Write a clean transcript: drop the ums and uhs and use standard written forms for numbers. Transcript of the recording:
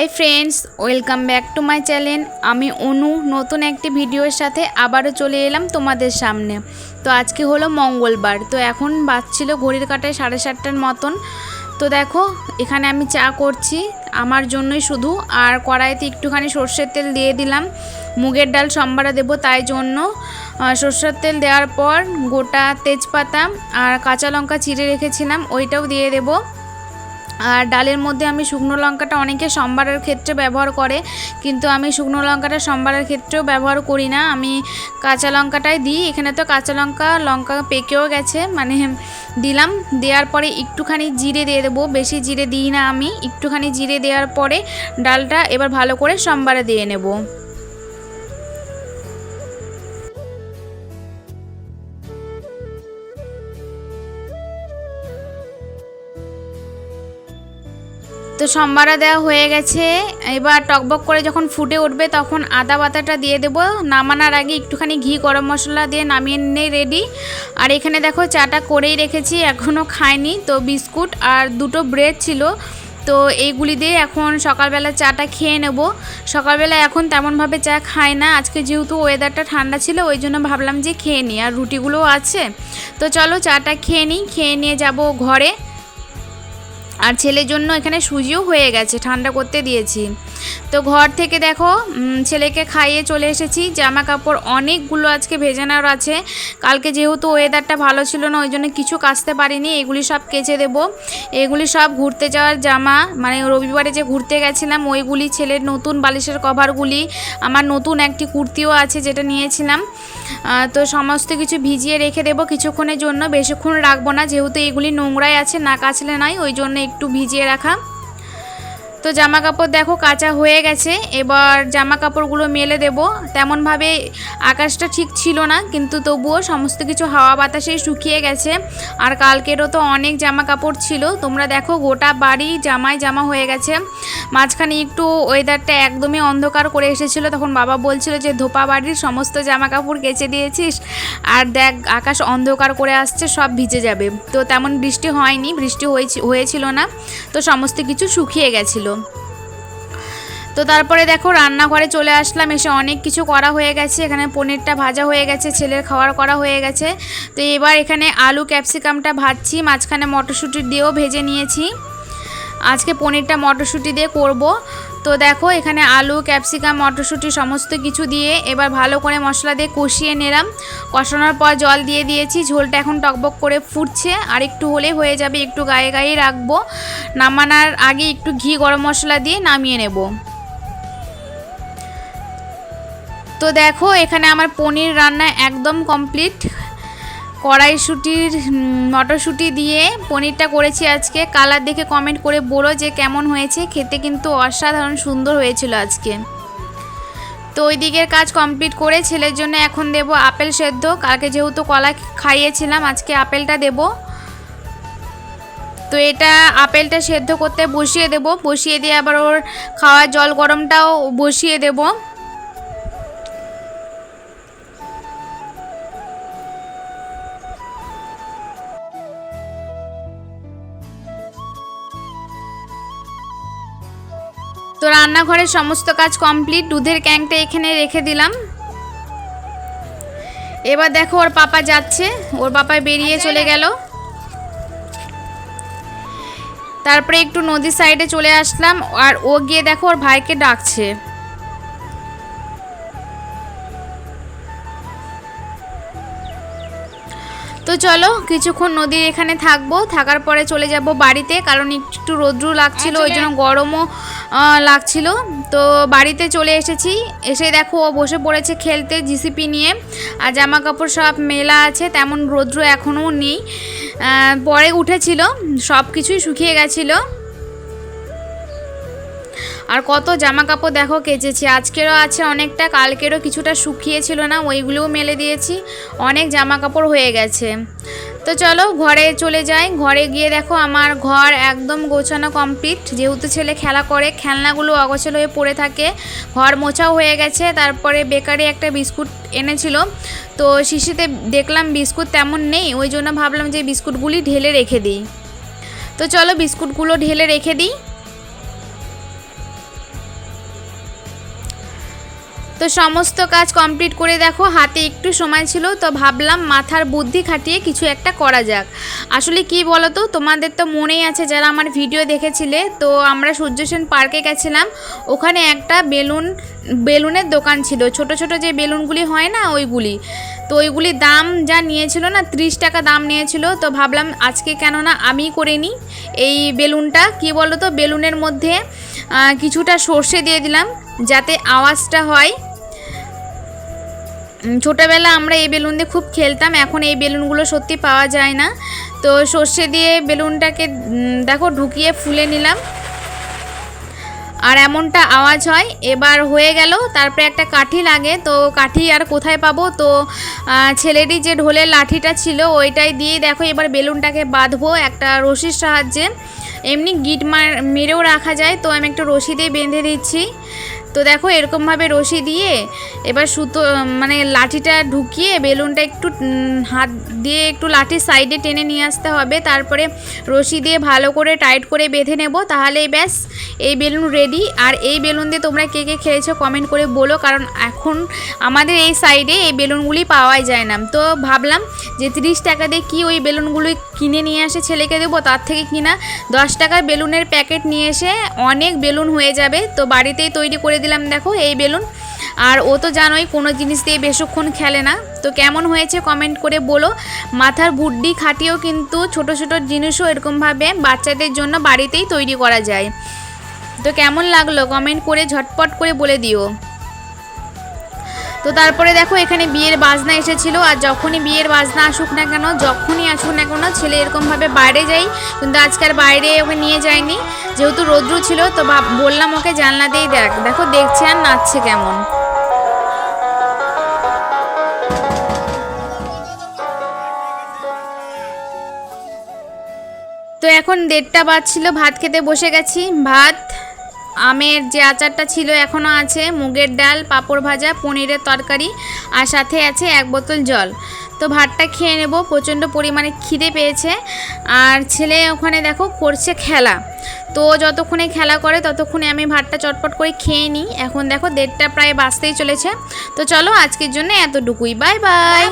High friends welcome back to my channel आमी अनु नतून एक भिडियोर साथे आबारो चले एलाम तोमादेर सामने। तो आज के हलो मंगलबार। तो एखन बाजछिलो घड़िर काटाय 7:30टार मतन। तो देखो एखाने आमी चा करछि आमार जोन्नोई शुधु और कड़ाईते एकटुखानी सर्षेर तेल दिए दिलाम। मुगेर डाल सम्बारा देबो ताई जोन्नो सर्षेर तेल देওয়ার पर गोटा तेजपाता और काँचा लंका चिरे रेखेछिलाम ओइटाও दिए देबो। और डालेर मध्य आमी शुकनो लंकाटा अनेके सम्बारेर क्षेत्रे व्यवहार करे किन्तु आमी शुकनो लंकाटा सम्बारेर क्षेत्रेও व्यवहार करी ना, आमी काँचा लंकाटाई दिई। एखाने तो काँचा लंका पेकेও गेছে माने दिलाम। देওয়ার परे एकटुखानी जिरे दिए देबो, बेशी जिरे दिई ना आमी, एकटुखानी जिरे देওয়ার परे डालटा एबार भालो करे सम्बारे दिए नेब। तो सम्बारा देওয়া হয়ে গেছে। এবার টকবক করে যখন ফুটে উঠবে তখন আদা বাটাটা দিয়ে দেব। নামানোর আগে একটুখানি ঘি গরম মশলা দিয়ে নামিয়ে নিয়ে রেডি। আর এখানে দেখো চাটা করেই রেখেছি, এখনও খাইনি। তো বিস্কুট আর দুটো ব্রেড ছিল, তো এইগুলি দিয়ে এখন সকালবেলা চাটা খেয়ে নেব। সকালবেলা এখন তেমনভাবে চা খাই না, আজকে যেহেতু ওয়েদারটা ঠান্ডা ছিল ওই জন্য ভাবলাম যে খেয়ে নিই, আর রুটিগুলোও আছে। তো চলো চাটা খেয়ে নিই, খেয়ে নিয়ে যাব ঘরে। আর ছেলের জন্য এখানে সুজিও হয়ে গেছে, ঠান্ডা করতে দিয়েছি। তো ঘর থেকে দেখো ছেলেকে খাইয়ে চলে এসেছি। জামা কাপড় অনেকগুলো আজকে ভেজানোর আছে, কালকে যেহেতু ওয়েদারটা ভালো ছিল না ওই জন্য কিছু কাচতে পারিনি। এগুলি সব কেচে দেব। এগুলি সব ঘুরতে যাওয়ার জামা, মানে রবিবারে যে ঘুরতে গেছিলাম ওইগুলি, ছেলের নতুন বালিশের কভারগুলি, আমার নতুন একটি কুর্তিও আছে যেটা নিয়েছিলাম। তো সমস্ত কিছু ভিজিয়ে রেখে দেব কিছুক্ষণের জন্য, বেশিক্ষণ রাখবো না যেহেতু এগুলি নোংরাই আছে, না কাচলে নাই, ওই জন্য একটু ভিজিয়ে রাখা। তো জামা কাপড় দেখো কাচা হয়ে গেছে, এবার জামা কাপড়গুলো মেলে দেব। তেমনভাবে আকাশটা ঠিক ছিল না কিন্তু তবুও সমস্ত কিছু হাওয়া বাতাসে শুকিয়ে গেছে। আর কালকেরও তো অনেক জামা কাপড় ছিল, তোমরা দেখো গোটা বাড়ি জামা হয়ে গেছে। মাঝখানে একটু ওয়েদারটা একদমই অন্ধকার করে এসেছিলো, তখন বাবা বলছিল যে ধোপা বাড়ির সমস্ত জামা কাপড় কেচে দিয়েছিস আর দেখ আকাশ অন্ধকার করে আসছে, সব ভিজে যাবে। তো তেমন বৃষ্টি হয়নি, বৃষ্টি হয়েছিল না, তো সমস্ত কিছু শুকিয়ে গেছিলো। তো তারপরে দেখো রান্নাঘরে চলে আসলাম, এসে অনেক কিছু করা হয়ে গেছে। এখানে পনিরটা ভাজা হয়ে গেছে, ছেলের খাওয়ার করা হয়ে গেছে। তো এবার এখানে আলু ক্যাপসিকামটা ভাজছি, মাঝখানে মটরশুঁটি দিয়েও ভেজে নিয়েছি। আজকে পনিরটা মটরশুঁটি দিয়ে করব। তো দেখো এখানে আলু ক্যাপসিকাম মটরশুঁটি সমস্ত কিছু দিয়ে এবার ভালো করে মশলা দিয়ে কষিয়ে নিলাম। কষানোর পর জল দিয়ে দিয়েছি, ঝোলটা এখন টকবক করে ফুটছে, আর একটু হলে হয়ে যাবে, একটু গায়ে গায়ে রাখবো। নামানোর আগে একটু ঘি গরম মশলা দিয়ে নামিয়ে নেব। তো দেখো এখানে আমার পনির রান্না একদম কমপ্লিট। কড়াইশুঁটির মটরশুঁটি দিয়ে পনিরটা করেছি আজকে। কালার দেখে কমেন্ট করে বলো যে কেমন হয়েছে, খেতে কিন্তু অসাধারণ সুন্দর হয়েছিল আজকে। তো ওই দিকের কাজ কমপ্লিট করে ছেলের জন্য এখন দেব আপেল সেদ্ধ। কালকে যেহেতু কলা খাইয়েছিলাম আজকে আপেলটা দেব। তো এটা আপেলটা সেদ্ধ করতে বসিয়ে দেব, বসিয়ে দিয়ে আবার ওর খাওয়ার জল গরমটাও বসিয়ে দেব। তো রান্নাঘরের সমস্ত কাজ কমপ্লিট, দুধের ক্যানটা এখানে রেখে দিলাম। এবার দেখো ওর পাপা যাচ্ছে, ওর পাপা বেরিয়ে চলে গেল। তারপরে একটু নদীর সাইডে চলে আসলাম, আর ও গিয়ে দেখো ওর ভাইকে ডাকছে। তো চলো কিছুক্ষণ নদীর এখানে থাকবো, থাকার পরে চলে যাব বাড়িতে, কারণ একটু রোদ্রু লাগছিল ওই জন্য গরমও লাগছিল। তো বাড়িতে চলে এসেছি, এসে দেখো ও বসে পড়েছে খেলতে জিসিপি নিয়ে, আর জামা কাপড় সব মেলা আছে, তেমন রোদ্রু এখনও নেই, পরে উঠেছিল, সব কিছুই শুকিয়ে গেছিলো। আর কত জামা কাপড় দেখো কেচেছি, আজকেরও আছে অনেকটা, কালকেরও কিছুটা শুকিয়েছিল না ওইগুলোও মেলে দিয়েছি, অনেক জামা কাপড় হয়ে গেছে। তো চলো ঘরে চলে যাই। ঘরে গিয়ে দেখো আমার ঘর একদম গোছানো কমপ্লিট, যেহেতু ছেলে খেলা করে খেলনাগুলো অগোছালো হয়ে পড়ে থাকে। ঘর মোছাও হয়ে গেছে। তারপরে বেকারি একটা বিস্কুট এনেছিল, তো শিশিতে দেখলাম বিস্কুট তেমন নেই, ওই জন্য ভাবলাম যে বিস্কুটগুলি ঢেলে রেখে দিই। তো চলো বিস্কুটগুলো ঢেলে রেখে দিই। তো সমস্ত কাজ কমপ্লিট করে দেখো হাতে একটু সময় ছিল, তো ভাবলাম মাথার বুদ্ধি খাটিয়ে কিছু একটা করা যাক। আসলে কি বলো তো, তোমাদের তো মনেই আছে যারা আমার ভিডিও দেখেছিলে, তো আমরা সূর্য সেন পার্কে গেছিলাম। ওখানে একটা বেলুনের দোকান ছিল, ছোট ছোট যে বেলুনগুলি হয় না ওইগুলি। তো ওইগুলির দাম যা নিয়েছিল না, 30 টাকা দাম নিয়েছিল। তো ভাবলাম আজকে কেন না আমি করে নিই এই বেলুনটা। কি বলো তো, বেলুনের মধ্যে কিছুটা সর্ষে দিয়ে দিলাম যাতে আওয়াজটা হয়। ছোটোবেলা আমরা এই বেলুন দিয়ে খুব খেলতাম, এখন এই বেলুনগুলো সত্যি পাওয়া যায় না। তো সর্ষে দিয়ে বেলুনটাকে দেখো ঢুকিয়ে ফুলে নিলাম, আর এমনটা আওয়াজ হয়। এবার হয়ে গেল, তারপরে একটা কাঠি লাগে, তো কাঠি আর কোথায় পাবো, তো ছেলেরই যে ঢোলের লাঠিটা ছিল ওইটাই দিয়ে দেখো এবার বেলুনটাকে বাঁধবো একটা রশির সাহায্যে। এমনি গিট মেরেও রাখা যায়, তো আমি একটা রশি দিয়ে বেঁধে দিচ্ছি। তো দেখো এরকমভাবে রশি দিয়ে এবার সুতো মানে লাঠিটা ঢুকিয়ে বেলুনটা একটু হাত দিয়ে একটু লাঠির সাইডে টেনে নিয়ে আসতে হবে, তারপরে রশি দিয়ে ভালো করে টাইট করে বেঁধে নেব, তাহলেই ব্যাস এই বেলুন রেডি। আর এই বেলুন দিয়ে তোমরা কে কে খেলেছো কমেন্ট করে বলো, কারণ এখন আমাদের এই সাইডে এই বেলুনগুলি পাওয়াই যায় না। তো ভাবলাম যে 30 টাকা দিয়ে কি ওই বেলুনগুলি কিনে নিয়ে এসে ছেলেকে দেবো, তার থেকে কিনা 10 টাকার বেলুনের প্যাকেট নিয়ে এসে অনেক বেলুন হয়ে যাবে। তো বাড়িতেই তৈরি করে দিলাম দেখো এই বেলুন। আর ও তো জানোই কোনো জিনিস দিয়ে বেশিক্ষণ খেলে না। তো কেমন হয়েছে কমেন্ট করে বলো। মাথার বুদ্ধি খাটিয়েও কিন্তু ছোট ছোট জিনিসও এরকমভাবে বাচ্চাদের জন্য বাড়িতেই তৈরি করা যায়। তো কেমন লাগলো কমেন্ট করে ঝটপট করে বলে দিও। তো তারপরে দেখো এখানে বিয়ের বাজনা এসেছিলো, আর যখনই বিয়ের বাজনা আসুক না কেন, যখনই আসুক না কেন ছেলে এরকমভাবে বাইরে যাই, কিন্তু আজকের বাইরে ওকে নিয়ে যায়নি যেহেতু রৌদ্র ছিল। তো বললাম ওকে জানলা দিয়েই দেখো দেখছে আর নাচছে কেমন। তো এখন 1:30 বাজছিল, ভাত খেতে বসে গেছি। ভাত, আমের যে আচারটা ছিল এখনও আছে, মুগের ডাল, পাঁপড় ভাজা, পনিরের তরকারি, আর সাথে আছে 1 বোতল জল। তো ভাতটা খেয়ে নেব, প্রচণ্ড পরিমাণে খিদে পেয়েছে। আর ছেলে ওখানে দেখো করছে খেলা, তো যতক্ষণে খেলা করে ততক্ষণে আমি ভাতটা চটপট করে খেয়ে নিই। এখন দেখো 1:30 প্রায় বাজতেই চলেছে। তো চলো আজকের জন্য এতটুকুই, বাই বাই।